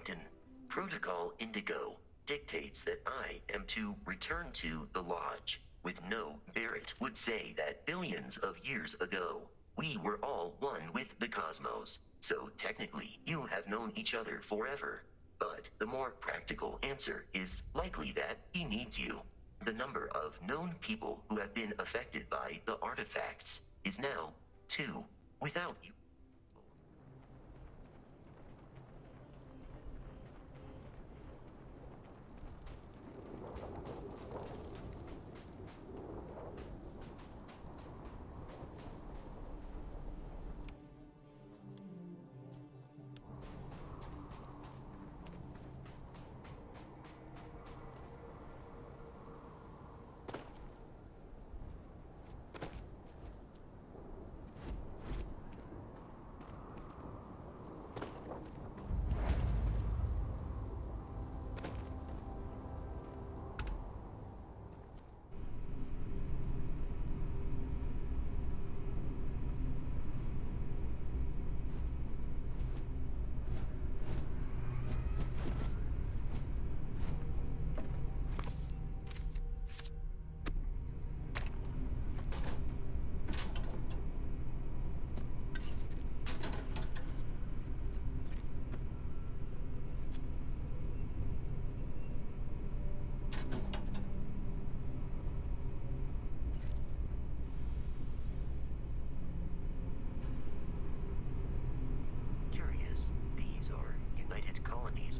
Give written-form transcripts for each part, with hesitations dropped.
Captain. Protocol Indigo dictates that I am to return to the Lodge. With no Barrett would say that billions of years ago, we were all one with the cosmos. So technically, you have known each other forever. But the more practical answer is likely that he needs you. The number of known people who have been affected by the artifacts is now 2. Without you.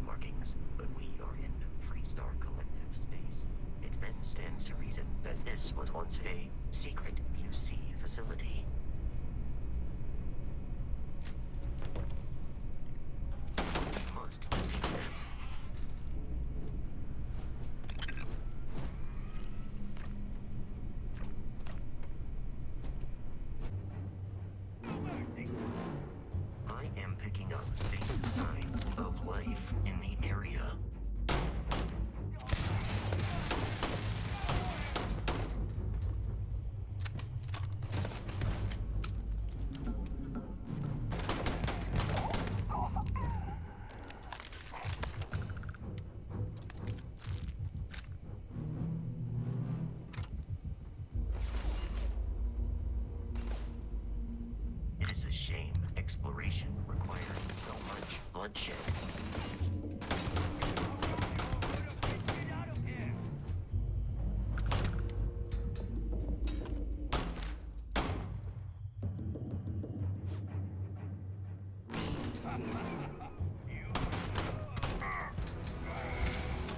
Markings, but we are in Free Star Collective space. It then stands to reason that this was once a secret UC facility. We must defeat them. I am picking up faint signs of life in the area. It is a shame exploration requires so much bloodshed.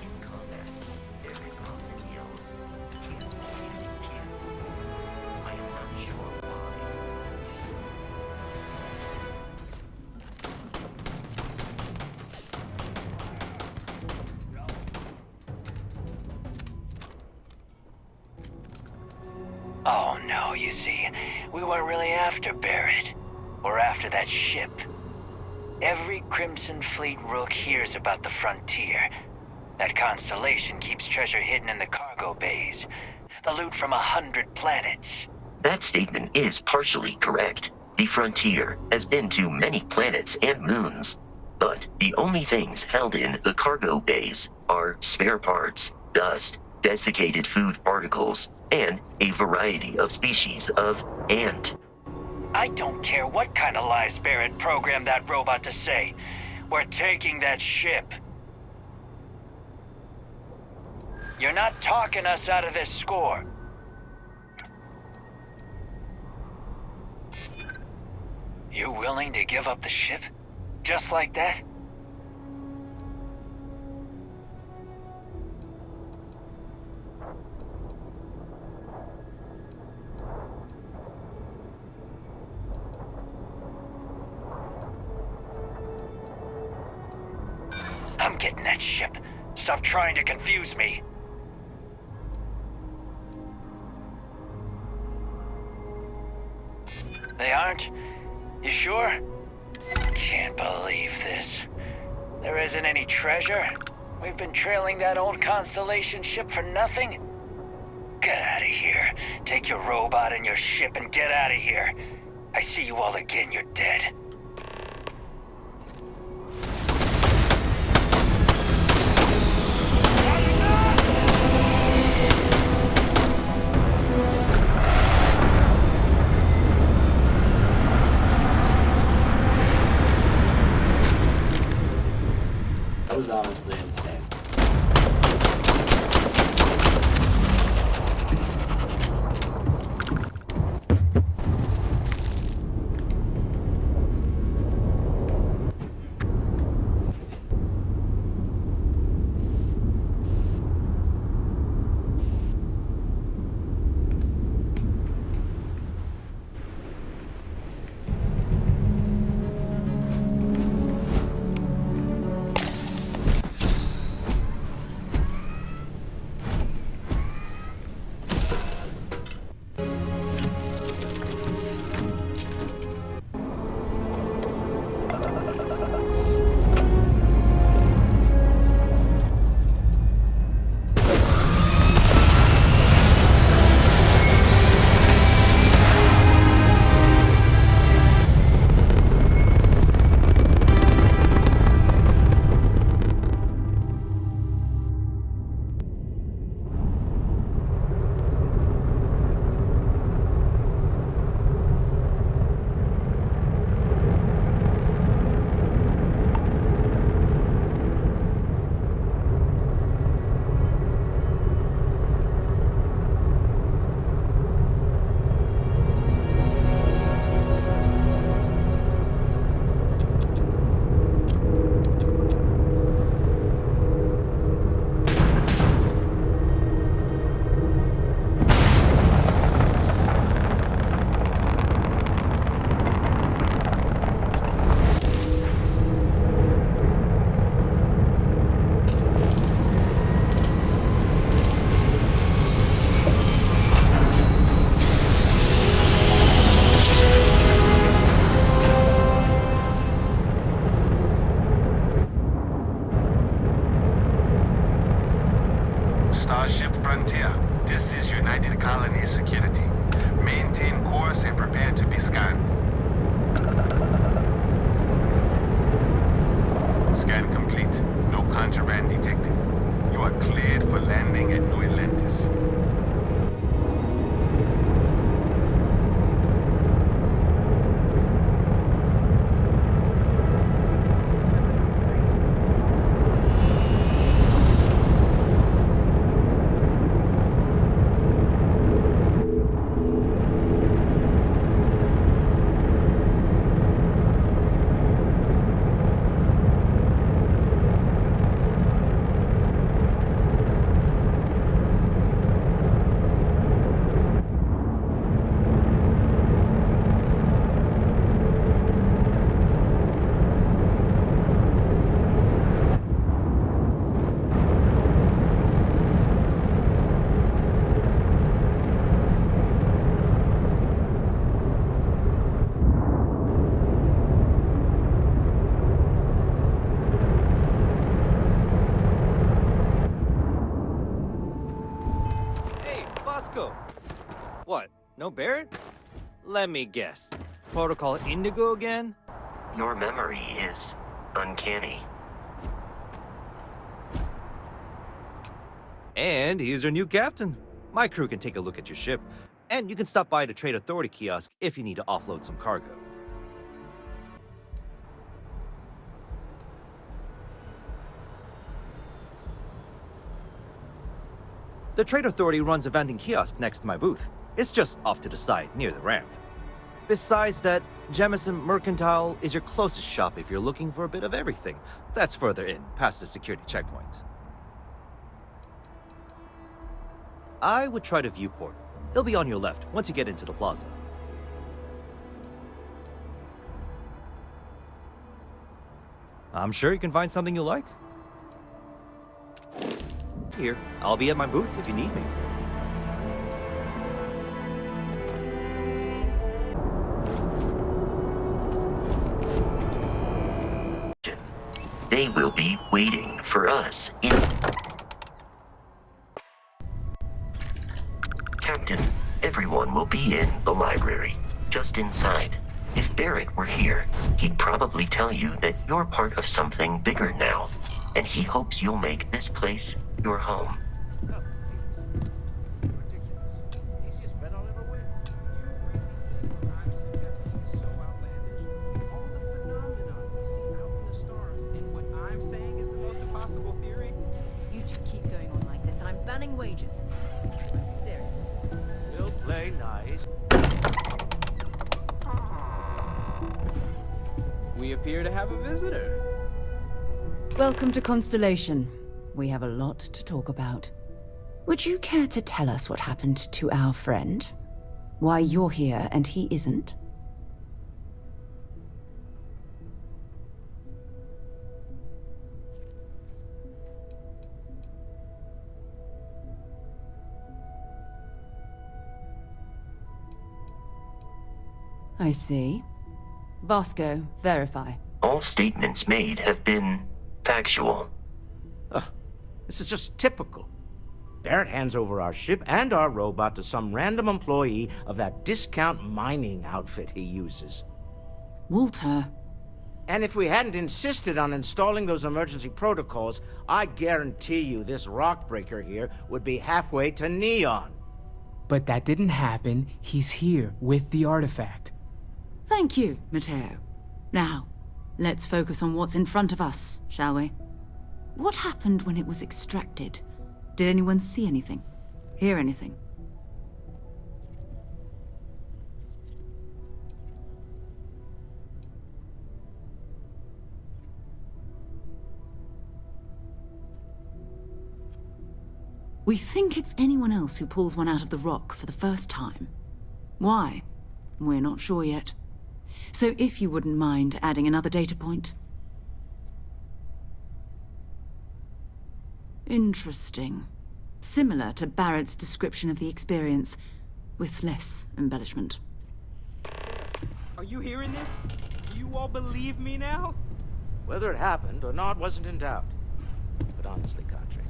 In combat, Eric often yells, "Kill, kill, kill." I am not sure why. Oh no, you see, we weren't really after Barrett. We're after that ship. Every Crimson Fleet rook hears about the frontier. That constellation keeps treasure hidden in the cargo bays. The loot from 100 planets. That statement is partially correct. The frontier has been to many planets and moons. But the only things held in the cargo bays are spare parts, dust, desiccated food particles, and a variety of species of ant. I don't care what kind of lies Barrett programmed that robot to say. We're taking that ship. You're not talking us out of this score. You willing to give up the ship? Just like that? I'm getting that ship. Stop trying to confuse me. They aren't? You sure? Can't believe this. There isn't any treasure? We've been trailing that old Constellation ship for nothing? Get out of here. Take your robot and your ship and get out of here. I see you all again, you're dead. No Barrett? Let me guess. Protocol Indigo again? Your memory is uncanny. And here's your new captain. My crew can take a look at your ship, and you can stop by the Trade Authority kiosk if you need to offload some cargo. The Trade Authority runs a vending kiosk next to my booth. It's just off to the side, near the ramp. Besides that, Jemison Mercantile is your closest shop if you're looking for a bit of everything. That's further in, past the security checkpoint. I would try the viewport. It'll be on your left once you get into the plaza. I'm sure you can find something you like. Here, I'll be at my booth if you need me. They will be waiting for us in... Captain, everyone will be in the library, just inside. If Barrett were here, he'd probably tell you that you're part of something bigger now, and he hopes you'll make this place your home. Wages. I'm serious. We'll play nice. We appear to have a visitor. Welcome to Constellation. We have a lot to talk about. Would you care to tell us what happened to our friend? Why you're here and he isn't? I see. Vasco, verify. All statements made have been factual. This is just typical. Barrett hands over our ship and our robot to some random employee of that discount mining outfit he uses. Walter. And if we hadn't insisted on installing those emergency protocols, I guarantee you this rock breaker here would be halfway to Neon. But that didn't happen. He's here with the artifact. Thank you, Matteo. Now, let's focus on what's in front of us, shall we? What happened when it was extracted? Did anyone see anything? Hear anything? We think it's anyone else who pulls one out of the rock for the first time. Why? We're not sure yet. So if you wouldn't mind adding another data point. Interesting. Similar to Barrett's description of the experience, with less embellishment. Are you hearing this? Do you all believe me now? Whether it happened or not wasn't in doubt. But honestly, Contract,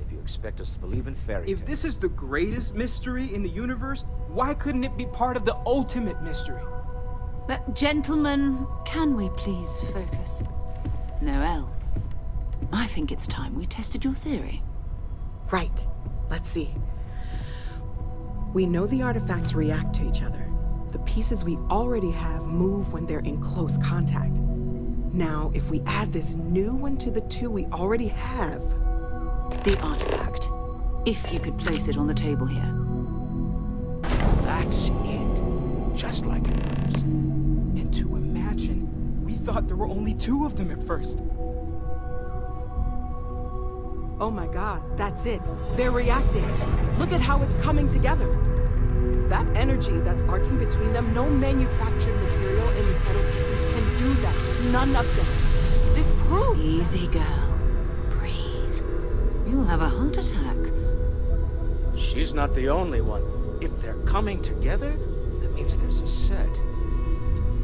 if you expect us to believe in fairy tales... If this is the greatest mystery in the universe, why couldn't it be part of the ultimate mystery? But gentlemen, can we please focus? Noel, I think it's time we tested your theory. Right. Let's see. We know the artifacts react to each other. The pieces we already have move when they're in close contact. Now, if we add this new one to the two we already have... The artifact. If you could place it on the table here. That's it. Just like the others. And to imagine, we thought there were only two of them at first. Oh my god, that's it. They're reacting. Look at how it's coming together. That energy that's arcing between them, no manufactured material in the settled systems can do that. None of them. This proves... Easy, girl. Breathe. You'll have a heart attack. She's not the only one. If they're coming together, that means there's a set.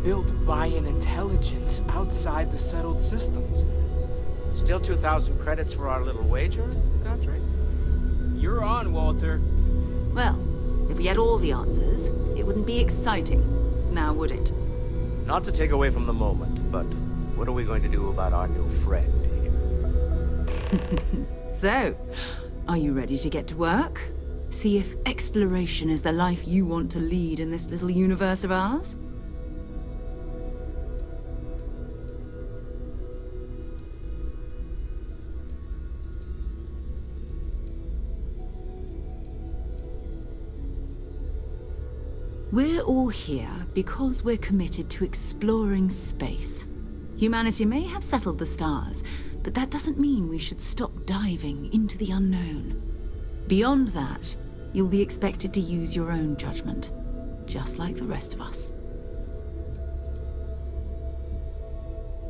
Built by an intelligence outside the settled systems. Still 2,000 credits for our little wager, Contract? You're on, Walter. Well, if we had all the answers, it wouldn't be exciting, now would it? Not to take away from the moment, but what are we going to do about our new friend here? So, are you ready to get to work? See if exploration is the life you want to lead in this little universe of ours? We're all here because we're committed to exploring space. Humanity may have settled the stars, but that doesn't mean we should stop diving into the unknown. Beyond that, you'll be expected to use your own judgment, just like the rest of us.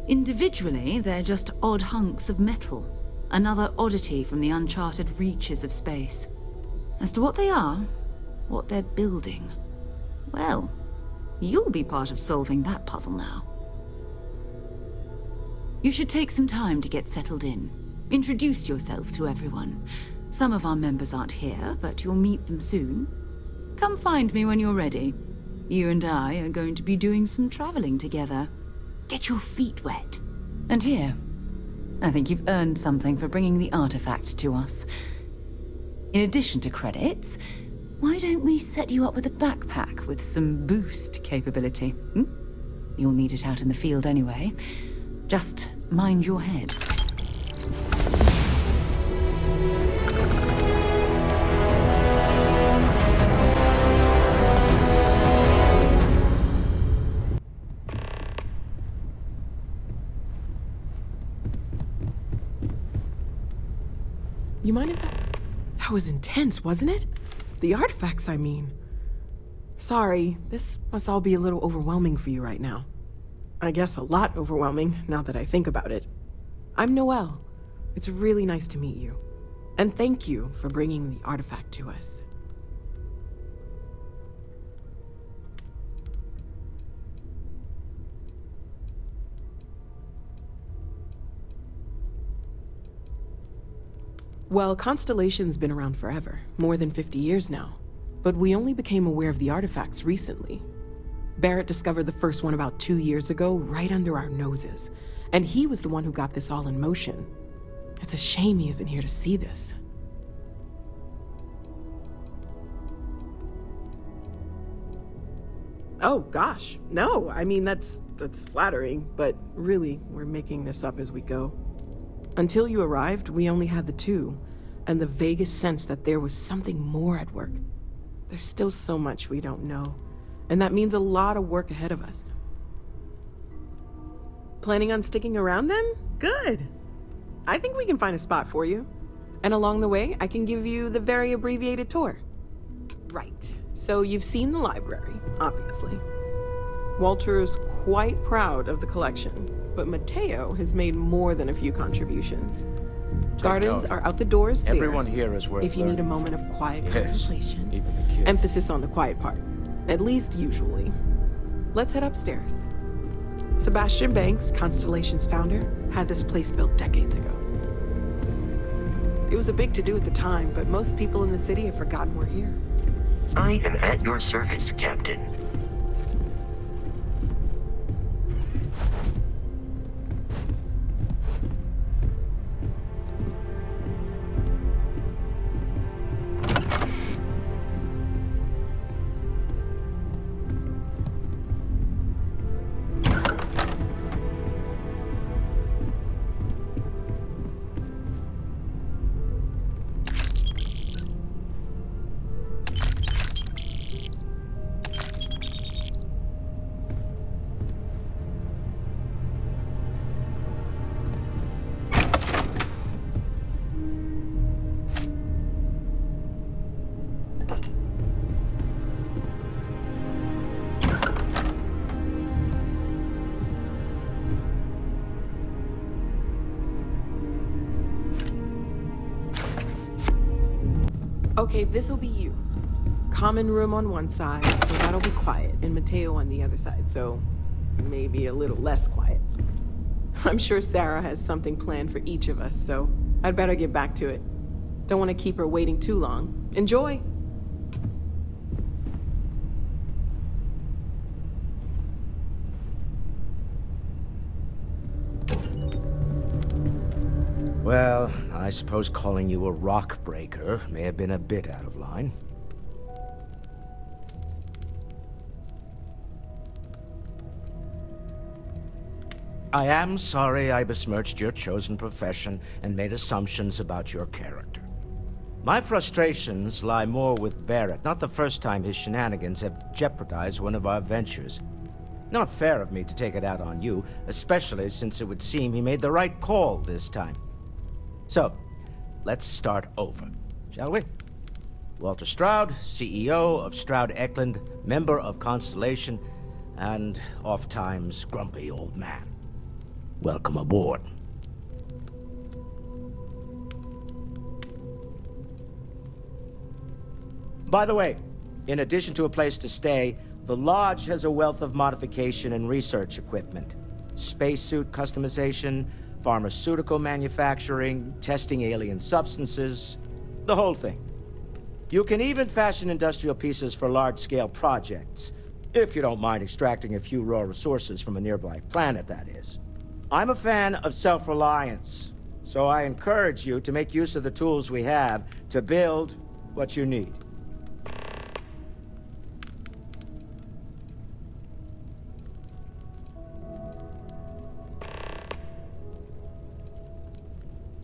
Individually, they're just odd hunks of metal, another oddity from the uncharted reaches of space. As to what they are, what they're building, well, you'll be part of solving that puzzle now. You should take some time to get settled in. Introduce yourself to everyone. Some of our members aren't here, but you'll meet them soon. Come find me when you're ready. You and I are going to be doing some traveling together. Get your feet wet. And here, I think you've earned something for bringing the artifact to us. In addition to credits, why don't we set you up with a backpack with some boost capability? You'll need it out in the field anyway. Just mind your head. You mind if that was intense, wasn't it? The artifacts, I mean. Sorry, this must all be a little overwhelming for you right now. I guess a lot overwhelming, now that I think about it. I'm Noelle. It's really nice to meet you. And thank you for bringing the artifact to us. Well, Constellation's been around forever, more than 50 years now. But we only became aware of the artifacts recently. Barrett discovered the first one about 2 years ago, right under our noses. And he was the one who got this all in motion. It's a shame he isn't here to see this. Oh, gosh, no. I mean, that's flattering, but really, we're making this up as we go. Until you arrived, we only had the two, and the vaguest sense that there was something more at work. There's still so much we don't know, and that means a lot of work ahead of us. Planning on sticking around then? Good. I think we can find a spot for you. And along the way, I can give you the very abbreviated tour. Right. So you've seen the library, obviously. Walter is quite proud of the collection, but Mateo has made more than a few contributions. Gardens are out the doors there. Everyone here is worth if you need a moment of quiet contemplation. Even the kids. Emphasis on the quiet part. At least usually. Let's head upstairs. Sebastian Banks, Constellation's founder, had this place built decades ago. It was a big to-do at the time, but most people in the city have forgotten we're here. I am at your service, Captain. Okay, this'll be you. Common room on one side, so that'll be quiet, and Mateo on the other side, so maybe a little less quiet. I'm sure Sarah has something planned for each of us, so I'd better get back to it. Don't want to keep her waiting too long. Enjoy! Well, I suppose calling you a rock breaker may have been a bit out of line. I am sorry I besmirched your chosen profession and made assumptions about your character. My frustrations lie more with Barrett, not the first time his shenanigans have jeopardized one of our ventures. Not fair of me to take it out on you, especially since it would seem he made the right call this time. So, let's start over, shall we? Walter Stroud, CEO of Stroud Eklund, member of Constellation, and oft-times grumpy old man. Welcome aboard. By the way, in addition to a place to stay, the Lodge has a wealth of modification and research equipment. Spacesuit customization, pharmaceutical manufacturing, testing alien substances, the whole thing. You can even fashion industrial pieces for large-scale projects, if you don't mind extracting a few raw resources from a nearby planet, that is. I'm a fan of self-reliance, so I encourage you to make use of the tools we have to build what you need.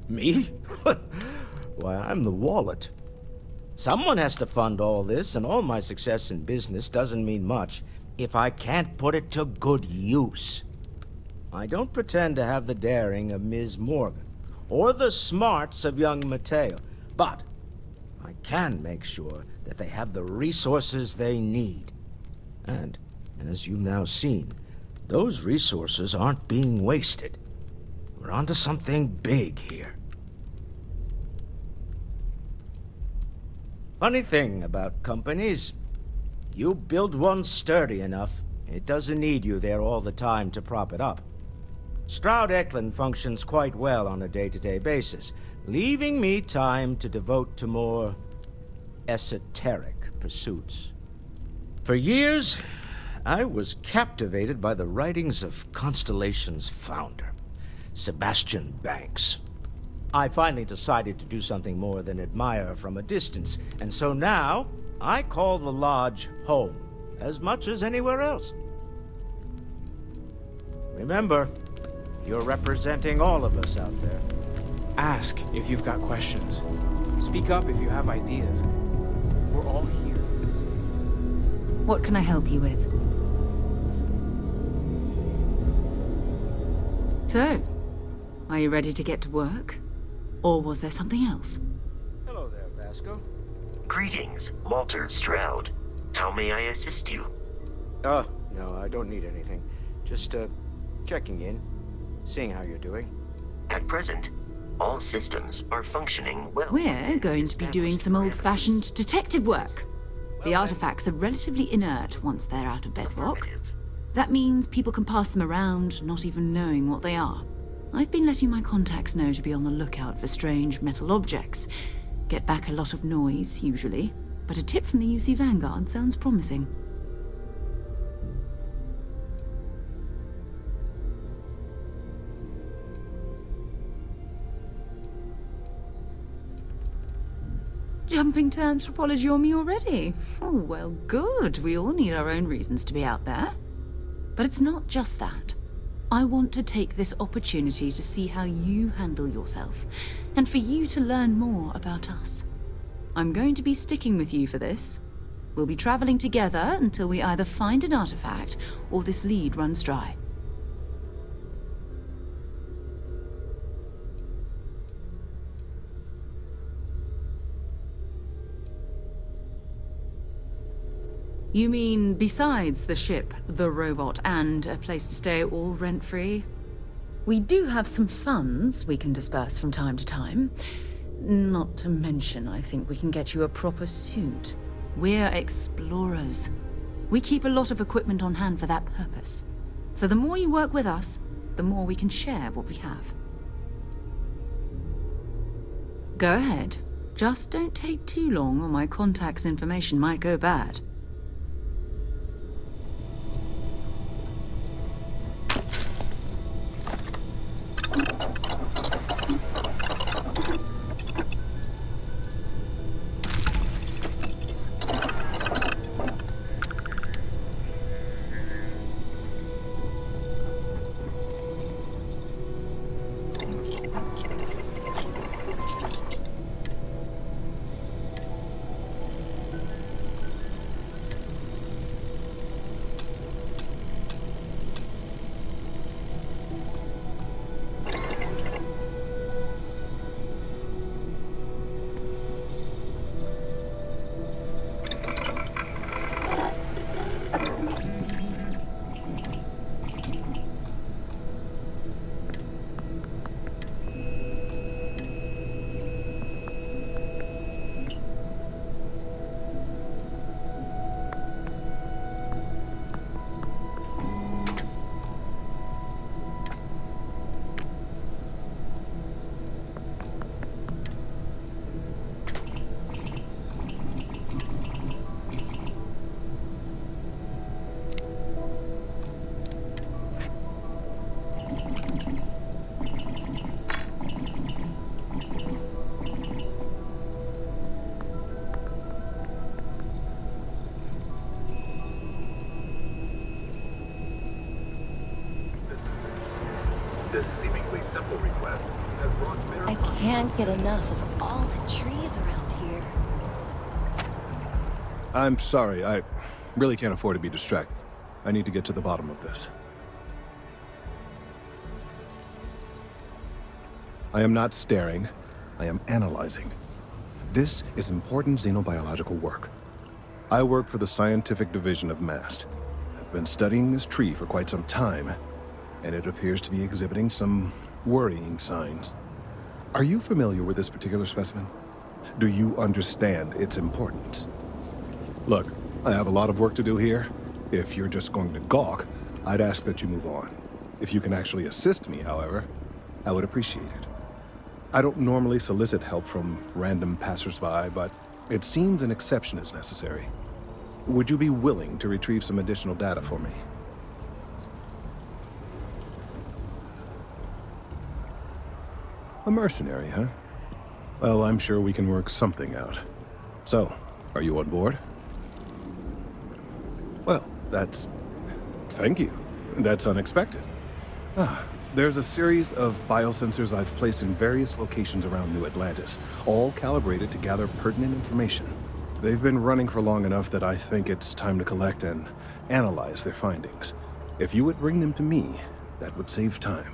Me? Why, I'm the wallet. Someone has to fund all this, and all my success in business doesn't mean much if I can't put it to good use. I don't pretend to have the daring of Ms. Morgan, or the smarts of young Mateo, but I can make sure that they have the resources they need. And, as you've now seen, those resources aren't being wasted. We're onto something big here. Funny thing about companies, you build one sturdy enough, it doesn't need you there all the time to prop it up. Stroud Eklund functions quite well on a day-to-day basis, leaving me time to devote to more esoteric pursuits. For years, I was captivated by the writings of Constellation's founder, Sebastian Banks. I finally decided to do something more than admire from a distance, and so now I call the Lodge home as much as anywhere else. Remember, you're representing all of us out there. Ask if you've got questions. Speak up if you have ideas. We're all here for the same. What can I help you with? So, are you ready to get to work? Or was there something else? Hello there, Vasco. Greetings, Walter Stroud. How may I assist you? No, I don't need anything. Just, checking in, seeing how you're doing. At present, all systems are functioning well. We're going to be doing some old-fashioned detective work. The artifacts are relatively inert once they're out of bedrock. Affirmative. That means people can pass them around, not even knowing what they are. I've been letting my contacts know to be on the lookout for strange metal objects. Get back a lot of noise, usually, but a tip from the UC Vanguard sounds promising. Jumping to anthropology on me already? Oh, well, good. We all need our own reasons to be out there. But it's not just that. I want to take this opportunity to see how you handle yourself, and for you to learn more about us. I'm going to be sticking with you for this. We'll be traveling together until we either find an artifact or this lead runs dry. You mean besides the ship, the robot, and a place to stay all rent-free? We do have some funds we can disperse from time to time. Not to mention, I think we can get you a proper suit. We're explorers. We keep a lot of equipment on hand for that purpose. So the more you work with us, the more we can share what we have. Go ahead. Just don't take too long or my contact's information might go bad. This seemingly simple request has brought I can't get enough of all the trees around here. I'm sorry, I really can't afford to be distracted. I need to get to the bottom of this. I am not staring, I am analyzing. This is important xenobiological work. I work for the scientific division of MAST. I've been studying this tree for quite some time, and it appears to be exhibiting some worrying signs. Are you familiar with this particular specimen? Do you understand its importance? Look, I have a lot of work to do here. If you're just going to gawk, I'd ask that you move on. If you can actually assist me, however, I would appreciate it. I don't normally solicit help from random passersby, but it seems an exception is necessary. Would you be willing to retrieve some additional data for me? A mercenary, huh? Well, I'm sure we can work something out. So, are you on board? Well, thank you. That's unexpected. There's a series of biosensors I've placed in various locations around New Atlantis, all calibrated to gather pertinent information. They've been running for long enough that I think it's time to collect and analyze their findings. If you would bring them to me, that would save time.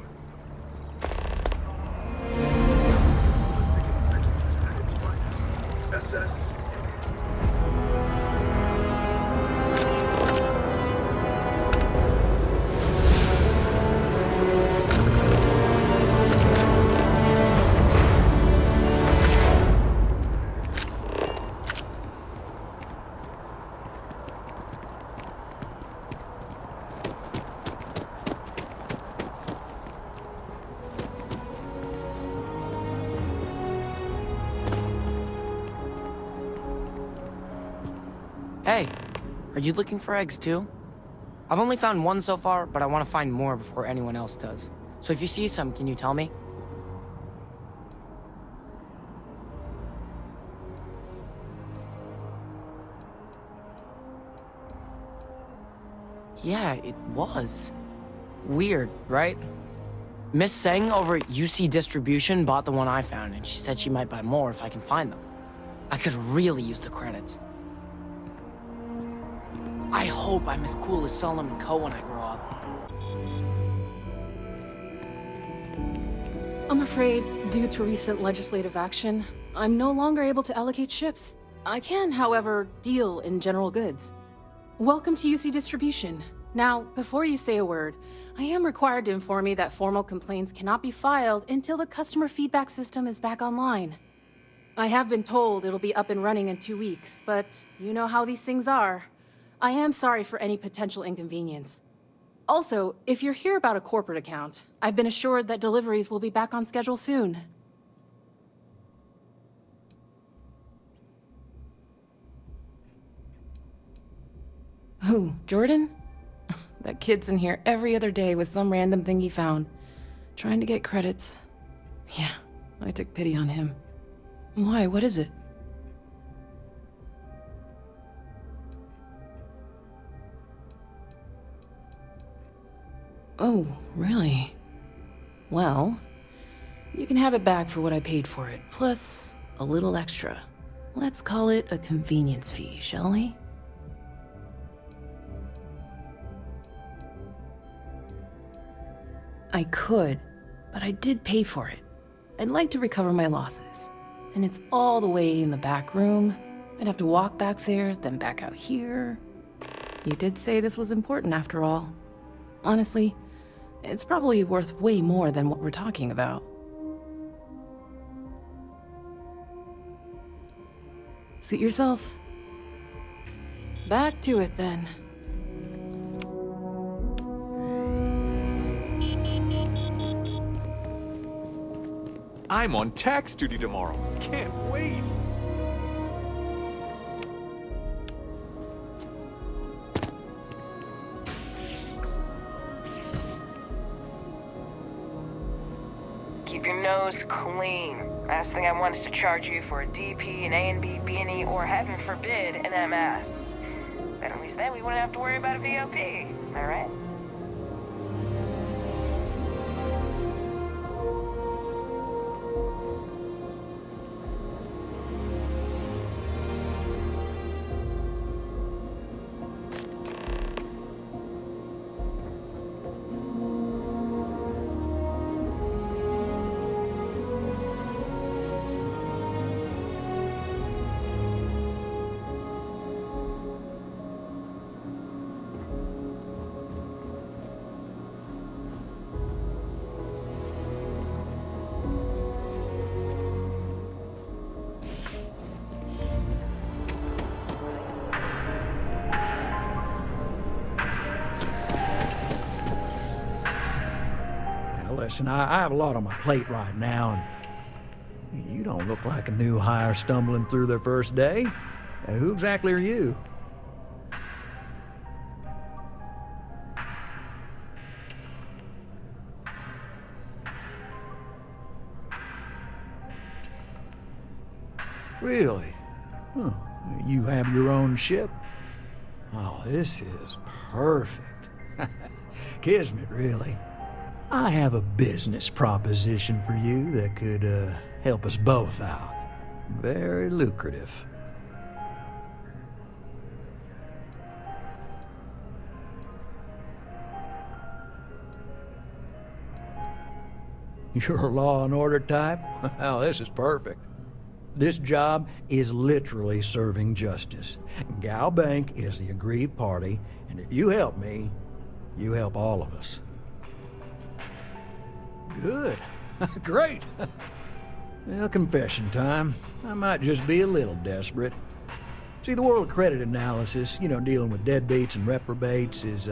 Hey, are you looking for eggs too? I've only found one so far, but I want to find more before anyone else does. So if you see some, can you tell me? Yeah, it was. Weird, right? Miss Seng over at UC Distribution bought the one I found, and she said she might buy more if I can find them. I could really use the credits. I hope I'm as cool as Solomon Co. when I grow up. I'm afraid, due to recent legislative action, I'm no longer able to allocate ships. I can, however, deal in general goods. Welcome to UC Distribution. Now, before you say a word, I am required to inform you that formal complaints cannot be filed until the customer feedback system is back online. I have been told it'll be up and running in 2 weeks, but you know how these things are. I am sorry for any potential inconvenience. Also, if you're here about a corporate account, I've been assured that deliveries will be back on schedule soon. Who, Jordan? That kid's in here every other day with some random thing he found, trying to get credits. Yeah, I took pity on him. Why, what is it? Oh, really? Well, you can have it back for what I paid for it, plus a little extra. Let's call it a convenience fee, shall we? I could, but I did pay for it. I'd like to recover my losses. And it's all the way in the back room. I'd have to walk back there, then back out here. You did say this was important after all. Honestly, it's probably worth way more than what we're talking about. Suit yourself. Back to it then. I'm on tax duty tomorrow. Can't wait. Keep your nose clean. Last thing I want is to charge you for a DP, an A&B, B&E, or heaven forbid, an MS. But at least then we wouldn't have to worry about a VOP. Am I right? Listen, I have a lot on my plate right now, and you don't look like a new hire stumbling through their first day. Who exactly are you? Really? Huh. You have your own ship? Oh, this is perfect. Kismet, really. I have a business proposition for you that could help us both out. Very lucrative. You're a law and order type? Well, this is perfect. This job is literally serving justice. Gal Bank is the aggrieved party, and if you help me, you help all of us. Good. Great. Well, confession time. I might just be a little desperate. See, the world of credit analysis, dealing with deadbeats and reprobates is,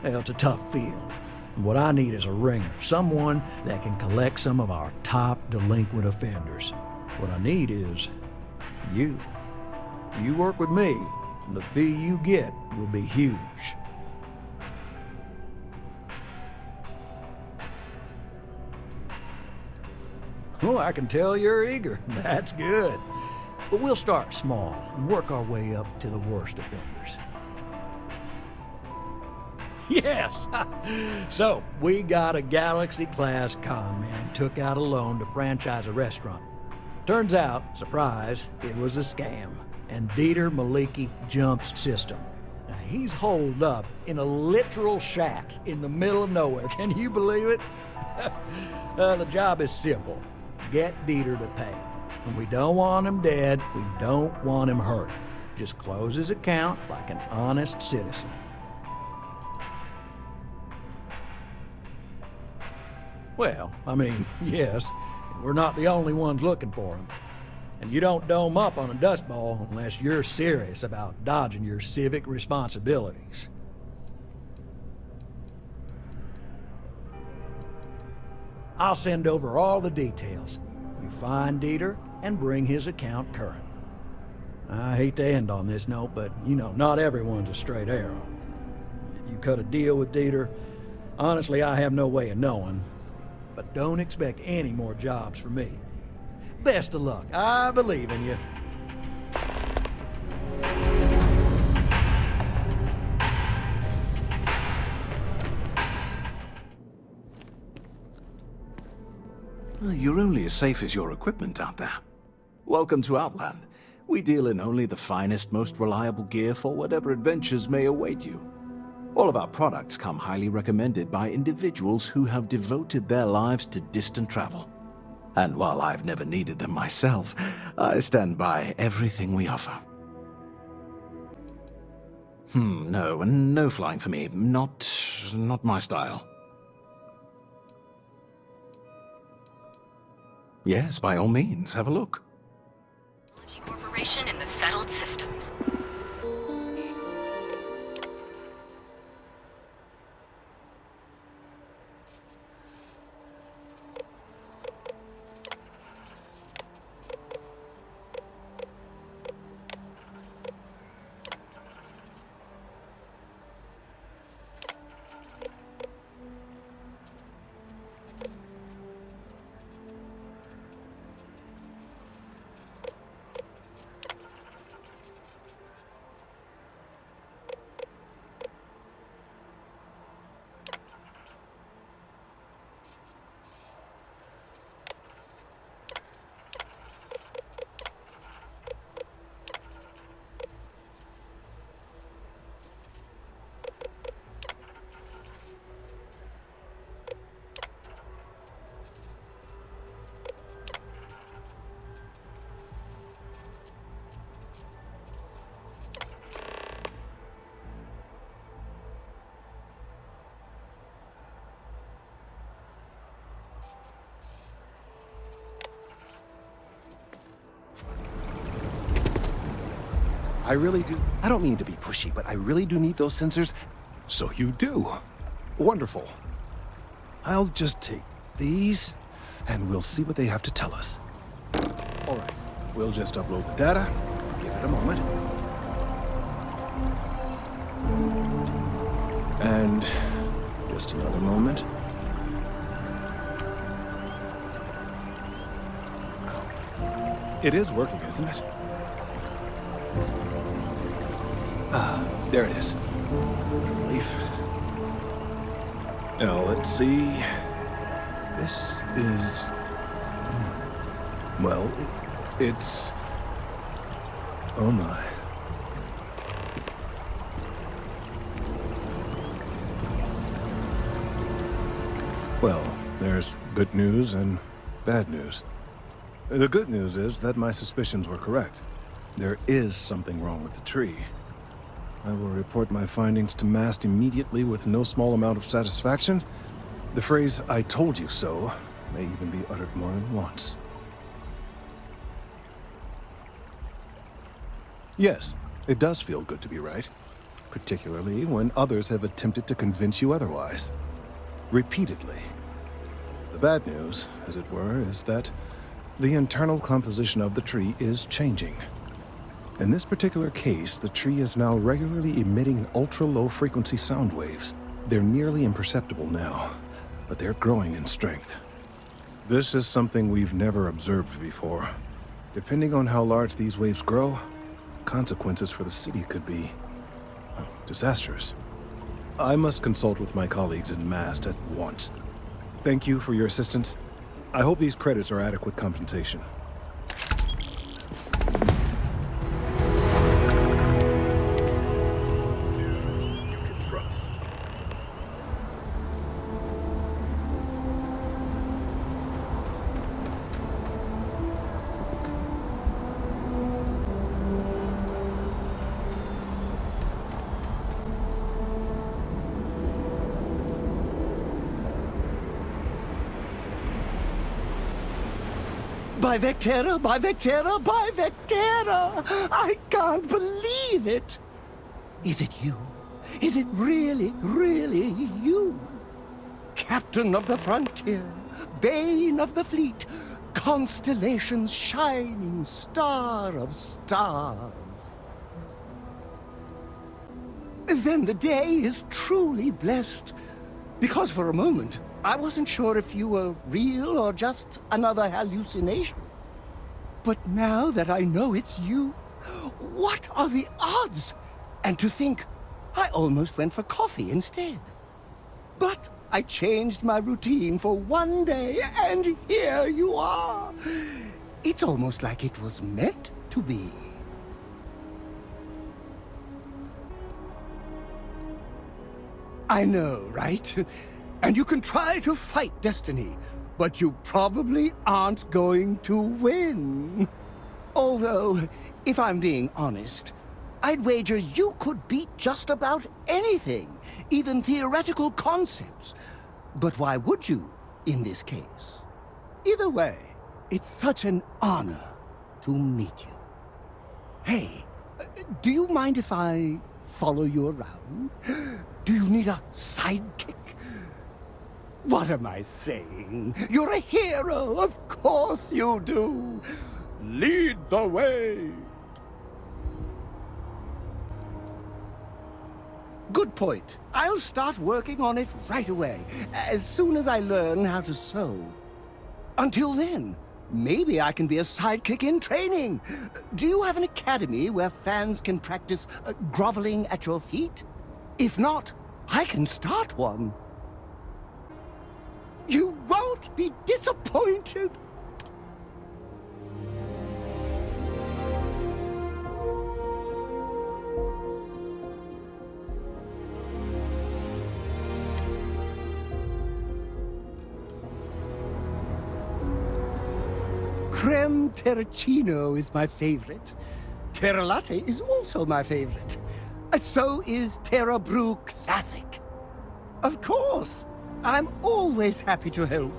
it's a tough field. And what I need is a ringer, someone that can collect some of our top delinquent offenders. What I need is you. You work with me, and the fee you get will be huge. Oh, I can tell you're eager. That's good. But we'll start small and work our way up to the worst offenders. Yes! So, we got a Galaxy-class con man took out a loan to franchise a restaurant. Turns out, surprise, it was a scam, and Dieter Maliki Jump's system. Now, he's holed up in a literal shack in the middle of nowhere. Can you believe it? The job is simple. Get Dieter to pay. And we don't want him dead, we don't want him hurt. Just close his account like an honest citizen. Well, yes, we're not the only ones looking for him. And you don't dome up on a dust ball unless you're serious about dodging your civic responsibilities. I'll send over all the details. You find Dieter and bring his account current. I hate to end on this note, but not everyone's a straight arrow. If you cut a deal with Dieter, honestly, I have no way of knowing. But don't expect any more jobs from me. Best of luck. I believe in you. You're only as safe as your equipment out there. Welcome to Outland. We deal in only the finest, most reliable gear for whatever adventures may await you. All of our products come highly recommended by individuals who have devoted their lives to distant travel. And while I've never needed them myself, I stand by everything we offer. No flying for me. Not my style. Yes, by all means, have a look. Corporation in the settled systems. I really do. I don't mean to be pushy, but I really do need those sensors. So you do. Wonderful. I'll just take these, and we'll see what they have to tell us. All right, we'll just upload the data. Give it a moment. And just another moment. It is working, isn't it? Ah, there it is. Relief. Now, let's see. This is... Well, it's... Oh my. Well, there's good news and bad news. The good news is that my suspicions were correct. There is something wrong with the tree. I will report my findings to MAST immediately with no small amount of satisfaction. The phrase, "I told you so," may even be uttered more than once. Yes, it does feel good to be right, particularly when others have attempted to convince you otherwise. Repeatedly. The bad news, as it were, is that the internal composition of the tree is changing. In this particular case, the tree is now regularly emitting ultra-low frequency sound waves. They're nearly imperceptible now, but they're growing in strength. This is something we've never observed before. Depending on how large these waves grow, consequences for the city could be disastrous. I must consult with my colleagues in MAST at once. Thank you for your assistance. I hope these credits are adequate compensation. By Vectera, by Vectera, by Vectera! I can't believe it! Is it you? Is it really, really you? Captain of the frontier, bane of the fleet, constellation's shining star of stars. Then the day is truly blessed, because for a moment, I wasn't sure if you were real or just another hallucination. But now that I know it's you, what are the odds? And to think, I almost went for coffee instead. But I changed my routine for one day, and here you are. It's almost like it was meant to be. I know, right? And you can try to fight destiny, but you probably aren't going to win. Although, if I'm being honest, I'd wager you could beat just about anything, even theoretical concepts. But why would you, in this case? Either way, it's such an honor to meet you. Hey, do you mind if I follow you around? Do you need a sidekick? What am I saying? You're a hero, of course you do. Lead the way. Good point. I'll start working on it right away, as soon as I learn how to sew. Until then, maybe I can be a sidekick in training. Do you have an academy where fans can practice groveling at your feet? If not, I can start one. You won't be disappointed. Creme Terracino is my favorite. Terra Latte is also my favorite. So is Terra Brew Classic. Of course. I'm always happy to help.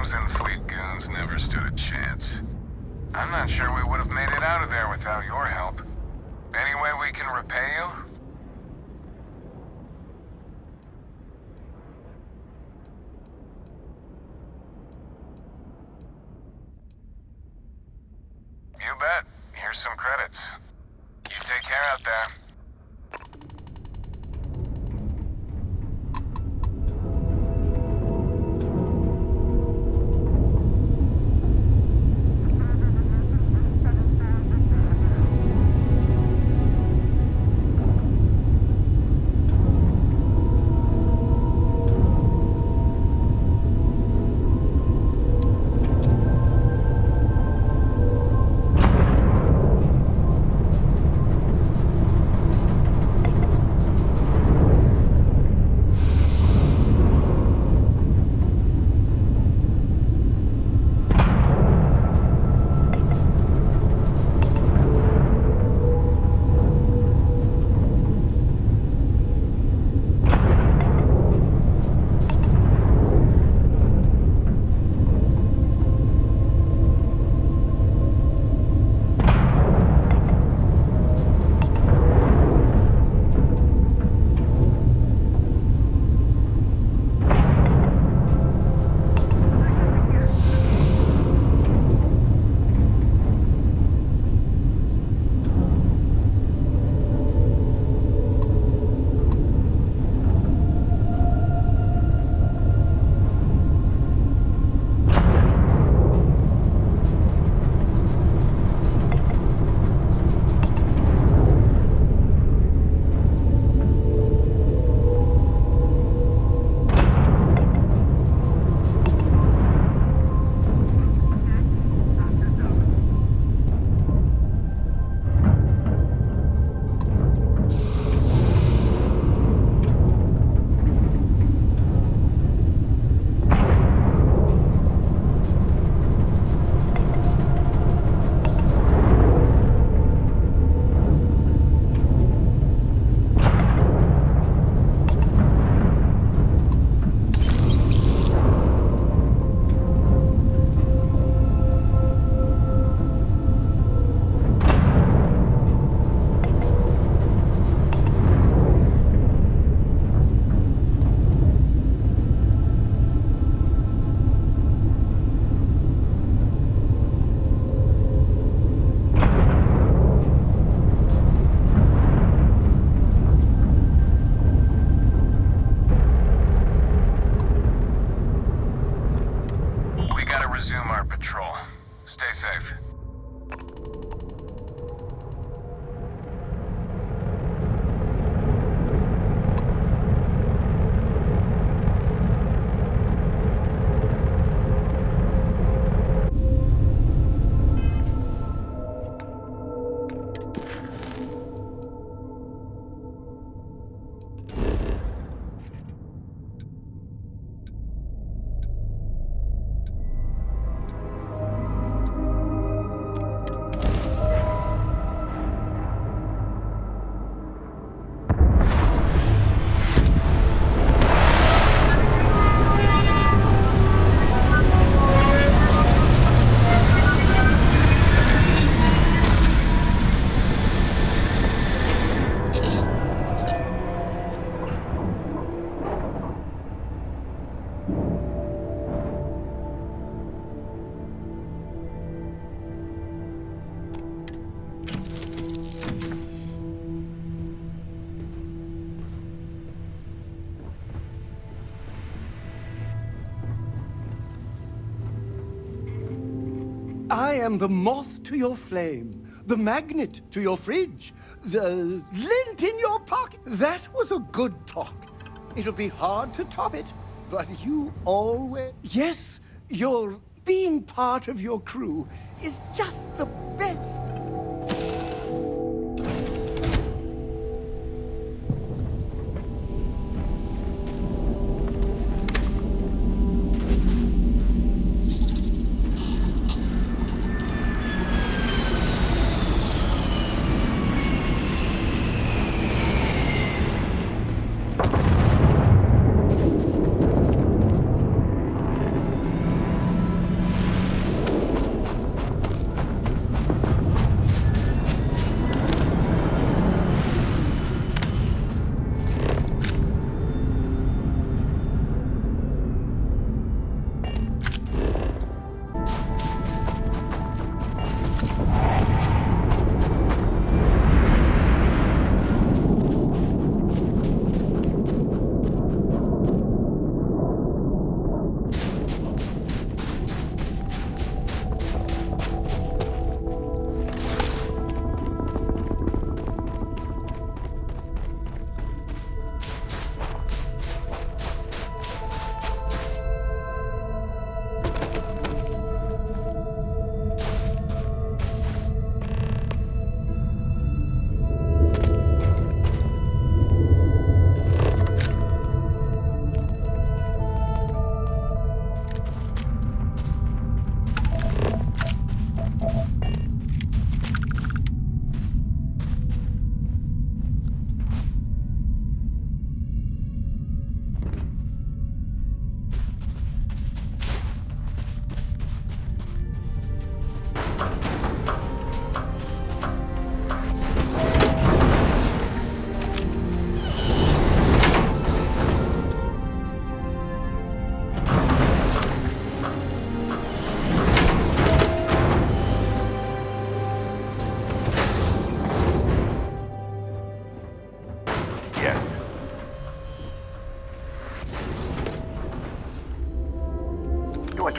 Those in-fleet goons never stood a chance. I'm not sure we would have made it out of there without your help. Any way we can repay you? You bet. Here's some credits. You take care out there. Resume our patrol. Stay safe. I am the moth to your flame, the magnet to your fridge, the lint in your pocket. That was a good talk. It'll be hard to top it, but you always... Yes, being part of your crew is just the best.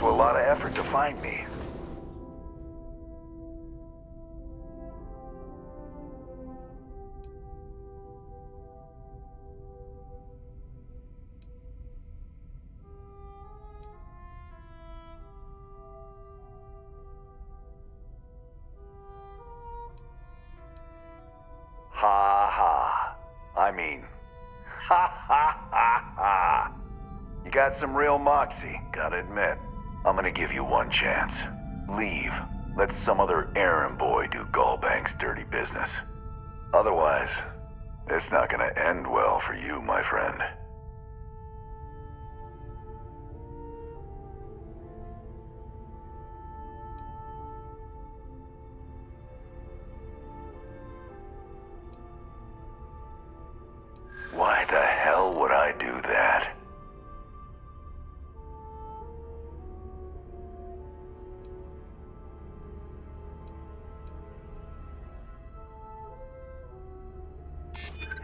to a lot of effort to find me. Ha ha. I mean, ha ha ha ha. You got some real moxie, gotta admit. I'm gonna give you one chance. Leave. Let some other errand boy do Gallbank's dirty business. Otherwise, it's not gonna end well for you, my friend. Why the hell would I do that?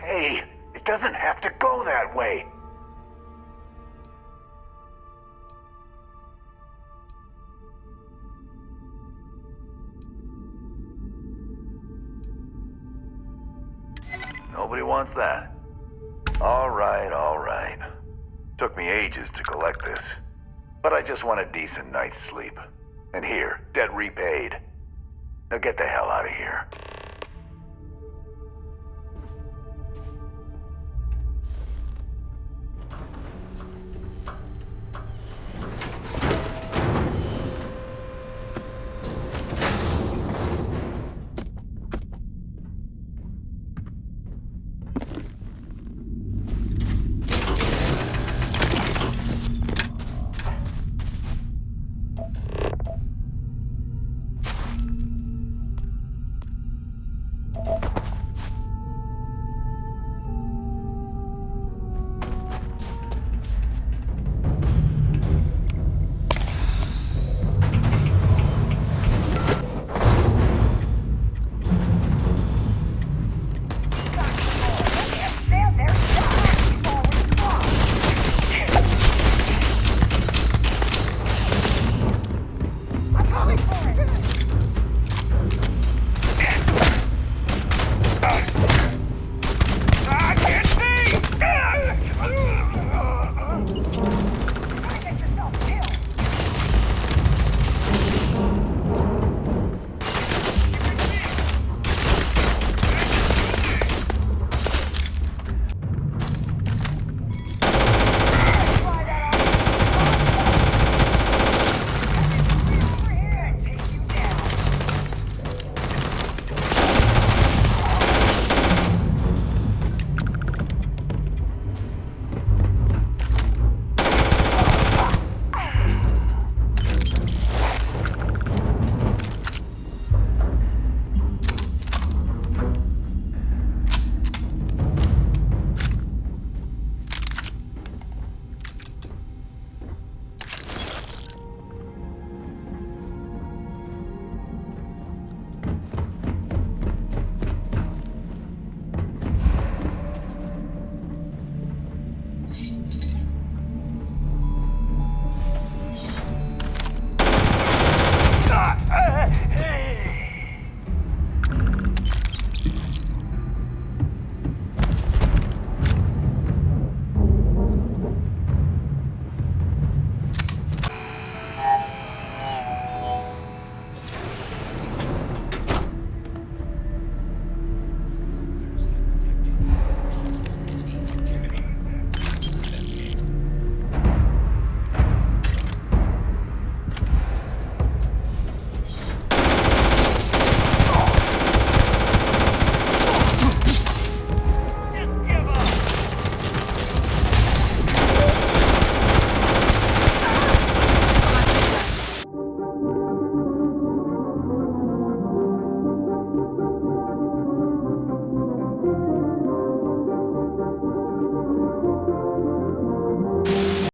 Hey, it doesn't have to go that way. Nobody wants that. All right, all right. Took me ages to collect this. But I just want a decent night's sleep. And here, debt repaid. Now get the hell out of here.